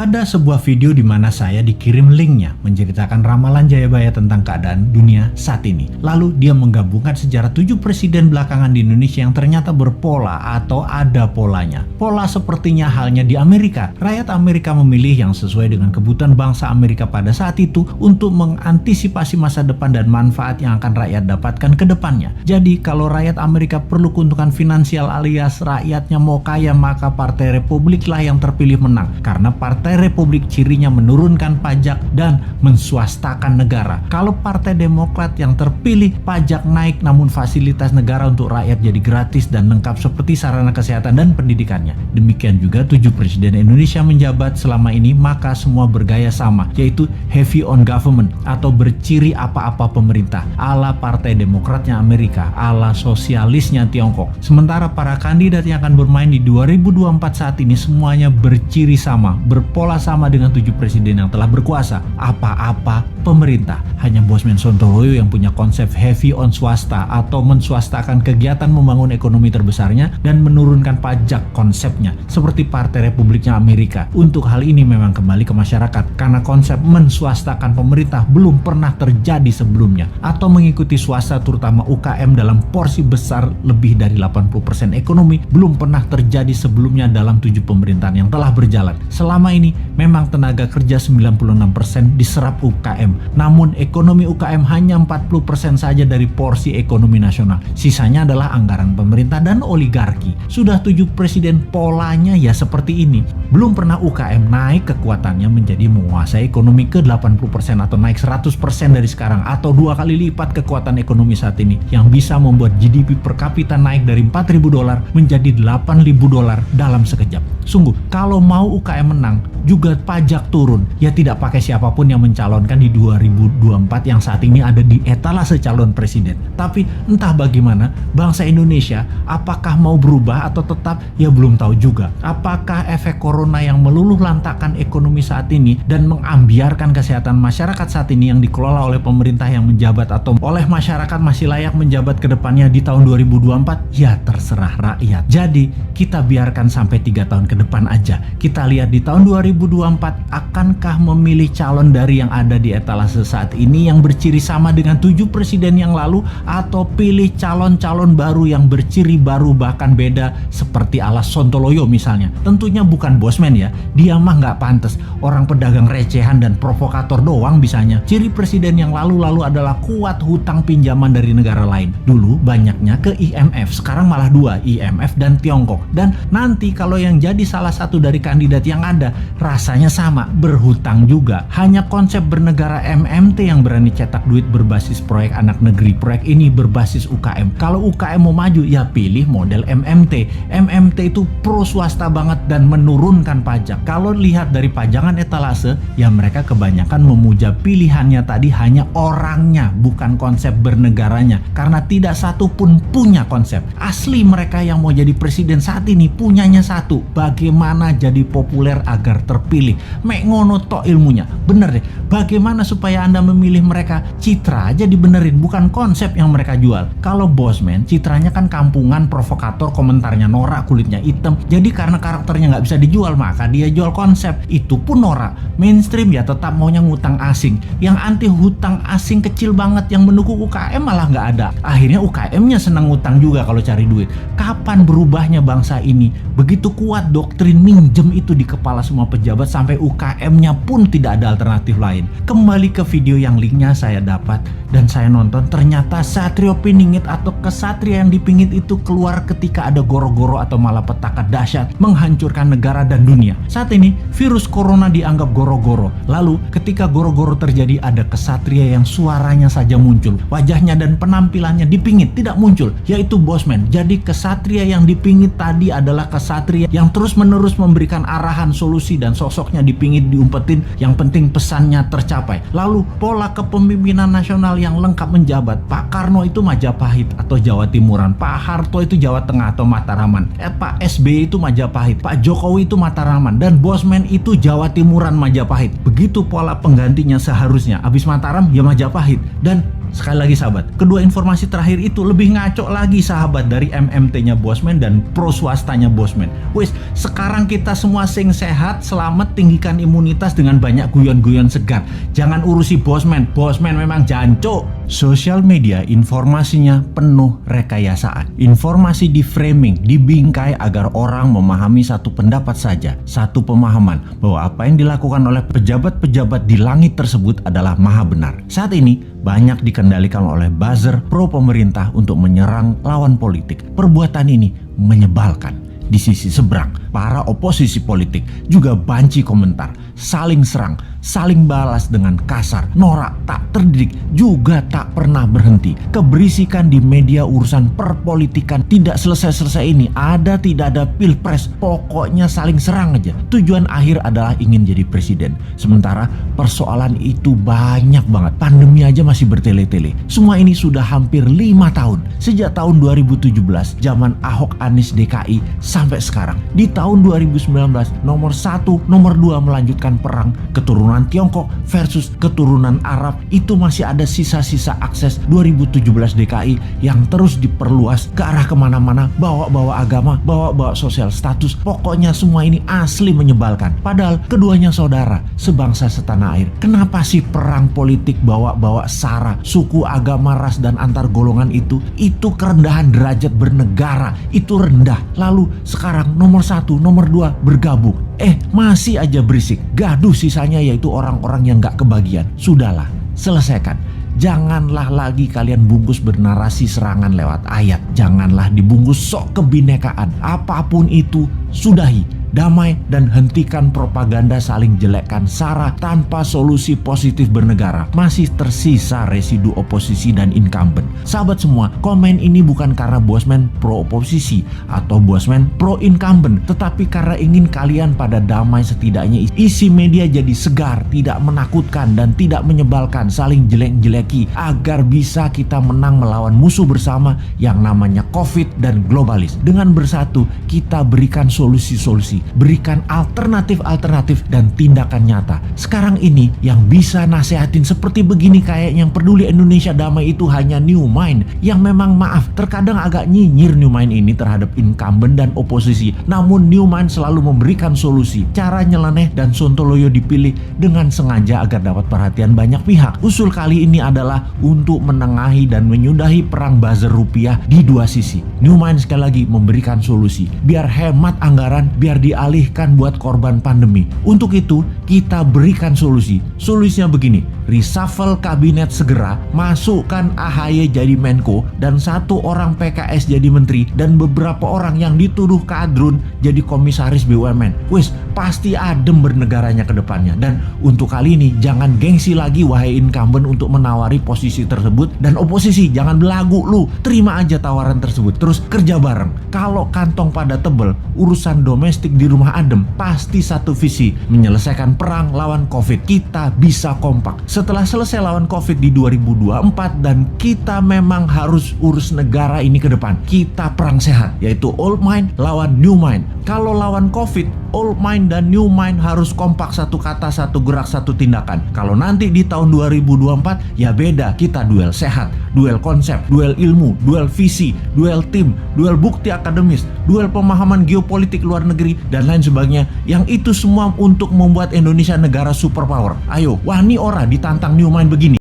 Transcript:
Ada sebuah video di mana saya dikirim linknya menceritakan ramalan Jayabaya tentang keadaan dunia saat ini. Lalu dia menggabungkan sejarah 7 presiden belakangan di Indonesia yang ternyata berpola atau ada polanya. Pola sepertinya halnya di Amerika. Rakyat Amerika memilih yang sesuai dengan kebutuhan bangsa Amerika pada saat itu untuk mengantisipasi masa depan dan manfaat yang akan rakyat dapatkan ke depannya. Jadi kalau rakyat Amerika perlu keuntungan finansial alias rakyatnya mau kaya, maka Partai Republik lah yang terpilih menang. Karena Partai Republik cirinya menurunkan pajak dan menswastakan negara. Kalau Partai Demokrat yang terpilih pajak naik namun fasilitas negara untuk rakyat jadi gratis dan lengkap seperti sarana kesehatan dan pendidikannya. Demikian juga 7 presiden Indonesia menjabat selama ini, maka semua bergaya sama, yaitu heavy on government atau berciri apa-apa pemerintah, ala Partai Demokratnya Amerika, ala sosialisnya Tiongkok. Sementara para kandidat yang akan bermain di 2024 saat ini semuanya berciri sama, pola sama dengan 7 presiden yang telah berkuasa. Apa-apa pemerintah. Hanya Bosman Sontoloyo yang punya konsep heavy on swasta atau menswastakan kegiatan membangun ekonomi terbesarnya dan menurunkan pajak konsepnya seperti Partai Republiknya Amerika. Untuk hal ini memang kembali ke masyarakat karena konsep menswastakan pemerintah belum pernah terjadi sebelumnya atau mengikuti swasta terutama UKM dalam porsi besar lebih dari 80% ekonomi belum pernah terjadi sebelumnya dalam 7 pemerintahan yang telah berjalan. Selama ini memang tenaga kerja 96% diserap UKM, namun ekonomi UKM hanya 40% saja dari porsi ekonomi nasional. Sisanya adalah anggaran pemerintah dan oligarki. Sudah 7 presiden polanya ya seperti ini. Belum pernah UKM naik kekuatannya menjadi menguasai ekonomi ke 80% atau naik 100% dari sekarang atau 2 kali lipat kekuatan ekonomi saat ini yang bisa membuat GDP per kapita naik dari $4.000 menjadi $8.000 dalam sekejap. Sungguh, kalau mau UKM menang, juga pajak turun. Ya tidak pakai siapapun yang mencalonkan di 2024 yang saat ini ada di etalase calon presiden. Tapi entah bagaimana, bangsa Indonesia apakah mau berubah atau tetap ya belum tahu juga. Apakah efek corona yang meluluh lantakkan ekonomi saat ini dan mengambiarkan kesehatan masyarakat saat ini yang dikelola oleh pemerintah yang menjabat atau oleh masyarakat masih layak menjabat ke depannya di tahun 2024? Ya terserah rakyat. Jadi kita biarkan sampai 3 tahun ke depan aja. Kita lihat di tahun 2024 akankah memilih calon dari yang ada di etalase saat ini yang berciri sama dengan 7 presiden yang lalu, atau pilih calon-calon baru yang berciri baru bahkan beda seperti ala Sontoloyo misalnya. Tentunya bukan Bosman ya, dia mah nggak pantas, orang pedagang recehan dan provokator doang bisanya. Ciri presiden yang lalu-lalu adalah kuat hutang pinjaman dari negara lain. Dulu banyaknya ke IMF, sekarang malah 2, IMF dan Tiongkok. Dan nanti kalau yang jadi salah satu dari kandidat yang ada rasanya sama, berhutang juga. Hanya konsep bernegara MMT yang berani cetak duit berbasis proyek anak negeri. Proyek ini berbasis UKM. Kalau UKM mau maju ya pilih model MMT. MMT itu pro swasta banget dan menurunkan pajak. Kalau lihat dari pajangan etalase, ya mereka kebanyakan memuja pilihannya tadi hanya orangnya, bukan konsep bernegaranya. Karena tidak satu pun punya konsep. Asli mereka yang mau jadi presiden saat ini punyanya satu, bagaimana jadi populer agar terpilih. Mek ngono tok ilmunya. Bener deh, bagaimana supaya Anda memilih mereka? Citra aja dibenerin, bukan konsep yang mereka jual. Kalau Bosman, citranya kan kampungan, provokator, komentarnya norak, kulitnya hitam. Jadi karena karakternya nggak bisa dijual, maka dia jual konsep. Itu pun norak. Mainstream ya tetap maunya ngutang asing. Yang anti hutang asing kecil banget, yang mendukung UKM malah nggak ada. Akhirnya UKM-nya senang ngutang juga kalau cari duit. Kapan berubahnya bangsa ini? Begitu kuat doktrin minjem itu di kepala semua pejabat sampai UKM-nya pun tidak ada alternatif lain. Kembali ke video yang linknya saya dapat dan saya nonton, ternyata Satrio Piningit atau kesatria yang dipingit itu keluar ketika ada goro-goro atau malapetaka dahsyat menghancurkan negara dan dunia. Saat ini virus corona dianggap goro-goro. Lalu ketika goro-goro terjadi ada kesatria yang suaranya saja muncul, wajahnya dan penampilannya dipingit tidak muncul, yaitu Bosman. Jadi kesatria yang dipingit tadi adalah kesatria yang terus-menerus memberikan arahan, solusi, dan sosoknya dipingit, diumpetin, yang penting pesannya tercapai. Lalu pola kepemimpinan nasional yang lengkap menjabat. Pak Karno itu Majapahit atau Jawa Timuran, Pak Harto itu Jawa Tengah atau Mataraman, Pak SBY itu Majapahit, Pak Jokowi itu Mataraman, dan Bosman itu Jawa Timuran Majapahit. Begitu pola penggantinya seharusnya. Abis Mataram ya Majapahit. Dan Sekali lagi sahabat, kedua informasi terakhir itu lebih ngaco lagi sahabat dari MMT-nya Bosman dan pro swastanya Bosman. Wes, sekarang kita semua sing sehat, selamat, tinggikan imunitas dengan banyak guyon-guyon segar. Jangan urusi Bosman, Bosman memang jancuk. Sosial media informasinya penuh rekayasaan. Informasi di framing, dibingkai agar orang memahami satu pendapat saja, satu pemahaman bahwa apa yang dilakukan oleh pejabat-pejabat di langit tersebut adalah maha benar. Saat ini banyak dikendalikan oleh buzzer pro pemerintah untuk menyerang lawan politik. Perbuatan ini menyebalkan. Di sisi seberang, para oposisi politik juga banci komentar, saling serang, saling balas dengan kasar, norak, tak terdidik, juga tak pernah berhenti. Keberisikan di media urusan perpolitikan tidak selesai-selesai ini. Ada tidak ada pilpres, pokoknya saling serang aja. Tujuan akhir adalah ingin jadi presiden. Sementara persoalan itu banyak banget. Pandemi aja masih bertele-tele. Semua ini sudah hampir 5 tahun. Sejak tahun 2017, zaman Ahok Anies DKI sampai sekarang. Di tahun 2019, nomor 1, nomor 2 melanjutkan perang keturunan Tiongkok versus keturunan Arab. Itu masih ada sisa-sisa akses 2017 DKI yang terus diperluas ke arah kemana-mana, bawa-bawa agama, bawa-bawa sosial status. Pokoknya semua ini asli menyebalkan. Padahal keduanya saudara, sebangsa setanah air. Kenapa sih perang politik bawa-bawa sara, suku, agama, ras, dan antar golongan itu kerendahan derajat bernegara, itu rendah. Lalu sekarang nomor 1, nomor 2 bergabung. Masih aja berisik. Gaduh sisanya yaitu orang-orang yang gak kebagian. Sudahlah, selesaikan. Janganlah lagi kalian bungkus bernarasi serangan lewat ayat. Janganlah dibungkus sok kebinekaan. Apapun itu, sudahi. Damai dan hentikan propaganda saling jelekkan sara tanpa solusi positif bernegara. Masih tersisa residu oposisi dan incumbent. Sahabat semua, komen ini bukan karena Bosman pro oposisi atau Bosman pro incumbent, tetapi karena ingin kalian pada damai. Setidaknya isi media jadi segar, tidak menakutkan dan tidak menyebalkan, saling jelek-jeleki, agar bisa kita menang melawan musuh bersama yang namanya COVID dan globalis. Dengan bersatu kita berikan solusi-solusi, berikan alternatif-alternatif dan tindakan nyata. Sekarang ini yang bisa nasehatin seperti begini kayak yang peduli Indonesia damai itu hanya New Mind, yang memang maaf terkadang agak nyinyir New Mind ini terhadap incumbent dan oposisi. Namun New Mind selalu memberikan solusi. Cara nyeleneh dan sontoloyo dipilih dengan sengaja agar dapat perhatian banyak pihak. Usul kali ini adalah untuk menengahi dan menyudahi perang buzzer rupiah di dua sisi. New Mind sekali lagi memberikan solusi biar hemat anggaran, biar dialihkan buat korban pandemi. Untuk itu kita berikan solusi. Solusinya begini, reshuffle kabinet segera, masukkan AHY jadi Menko dan 1 orang PKS jadi menteri dan beberapa orang yang dituduh kadrun jadi komisaris BUMN. Wes, pasti adem bernegaranya ke depannya. Dan untuk kali ini jangan gengsi lagi wahai incumbent untuk menawari posisi tersebut, dan oposisi jangan belagu lu, terima aja tawaran tersebut terus kerja bareng. Kalau kantong pada tebel, urusan domestik di rumah adem, pasti satu visi, menyelesaikan perang lawan COVID. Kita bisa kompak. Setelah selesai lawan COVID di 2024 dan kita memang harus urus negara ini ke depan, kita perang sehat, yaitu old mind lawan new mind. Kalau lawan COVID, old mind dan new mind harus kompak, satu kata, satu gerak, satu tindakan. Kalau nanti di tahun 2024 ya beda, kita duel sehat, duel konsep, duel ilmu, duel visi, duel tim, duel bukti akademis, duel pemahaman geopolitik luar negeri dan lain sebagainya. Yang itu semua untuk membuat Indonesia negara superpower. Ayo, wani ora ditantang new mind begini.